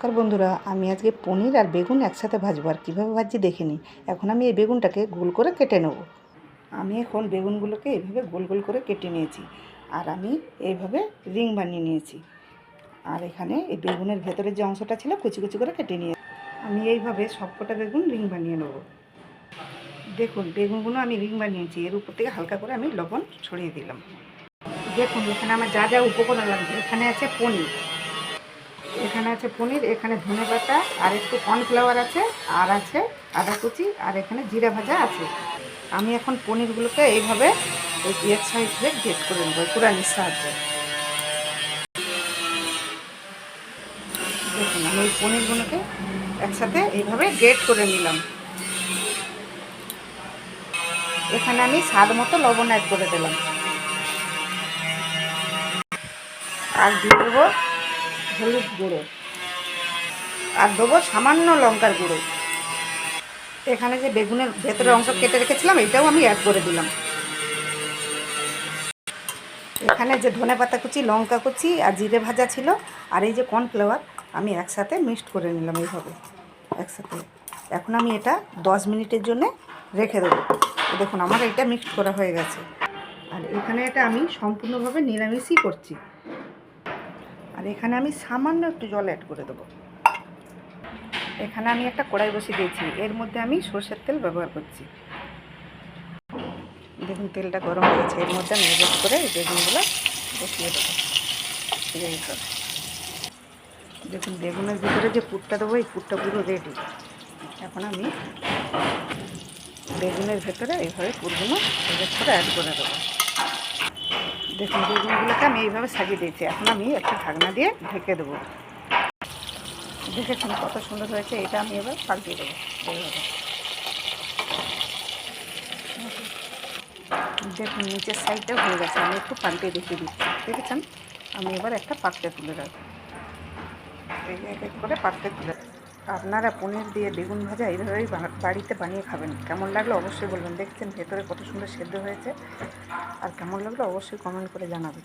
নমস্কার বন্ধুরা, আমি আজকে পনির আর বেগুন একসাথে ভাজবো। আর কীভাবে ভাজছি দেখে নিই। এখন আমি এই বেগুনটাকে গোল করে কেটে নেব। আমি এখন বেগুনগুলোকে এইভাবে গোল গোল করে কেটে নিয়েছি, আর আমি এইভাবে রিং বানিয়ে নিয়েছি। আর এখানে এই বেগুনের ভেতরে যে অংশটা ছিল কুচি কুচি করে কেটে নিয়েছি। আমি এইভাবে সবকটা বেগুন রিং বানিয়ে নেব। দেখুন, বেগুনগুলো আমি রিং বানিয়েছি, এর উপর থেকে হালকা করে আমি লবণ ছড়িয়ে দিলাম। দেখুন, এখানে আমার যা যা উপকরণ লাগবে, এখানে আছে পনির, এখানে ধনেপাতা, আর একটু কর্নফ্লাওয়ার আছে, আর আছে আদা কুচি, আর এখানে জিরা ভাজা আছে। আমি এখন পনিরগুলোকে এইভাবে এক সাইডে গ্রেট করে নেব কুড়ানির সাহায্যে। দেখুন, আমি এই পনিরগুলোকে একসাথে এইভাবে গ্রেট করে নিলাম। এখানে আমি স্বাদ মতো লবণ অ্যাড করে দিলাম, আর দিয়ে দেবো হলুদ গুঁড়ো, আর দেবো সামান্য লঙ্কার গুঁড়ো। এখানে যে বেগুনের ভেতরের অংশ কেটে রেখেছিলাম, এটাও আমি অ্যাড করে দিলাম। এখানে যে ধনেপাতা কুচি, লঙ্কা কুচি আর জিরে ভাজা ছিল, আর এই যে কর্নফ্লাওয়ার, আমি একসাথে মিক্সড করে নিলাম এইভাবে একসাথে। এখন আমি এটা 10 মিনিটের জন্য রেখে দেবো। দেখুন, আমার এটা মিক্সড করা হয়ে গেছে। আর এখানে এটা আমি সম্পূর্ণভাবে নিরামিষই করছি। আর এখানে আমি সামান্য একটু জল অ্যাড করে দেবো। এখানে আমি একটা কড়াই বসিয়ে দিয়েছি, এর মধ্যে আমি সরষের তেল ব্যবহার করছি। দেখুন, তেলটা গরম হয়েছে, এর মধ্যে আমি এড করে এই বেগুনগুলো বসিয়ে দেবো। দেখুন, বেগুনের ভিতরে যে পুরটা দেবো, এই পুরটা পুরো রেডি। এখন আমি বেগুনের ভেতরে এইভাবে পুরগুলো এড করে অ্যাড করে দেবো। দেখুন, বেগুনগুলোকে আমি এইভাবে সাজিয়ে দিয়েছি। এখন আমি একটা ঢাকনা দিয়ে ঢেকে দেবো। দেখেছেন কত সুন্দর হয়েছে। এটা আমি এবার পাল্টিয়ে দেবো এইভাবে। দেখুন, নিচের সাইডটা হয়ে গেছে, আমি একটু পাল্টিয়ে দেখিয়ে দিচ্ছি। দেখেছেন, আমি এবার একটা পাত্রে তুলে রাখবো। এই এক এক করে পাত্রে তুলে। আপনারা পনির দিয়ে বেগুন ভাজা এইভাবেই বাড়িতে বানিয়ে খাবেন। কেমন লাগলো অবশ্যই বলবেন। দেখছেন ভেতরে কত সুন্দর সেদ্ধ হয়েছে, আর কেমন লাগলো অবশ্যই কমেন্ট করে জানাবেন।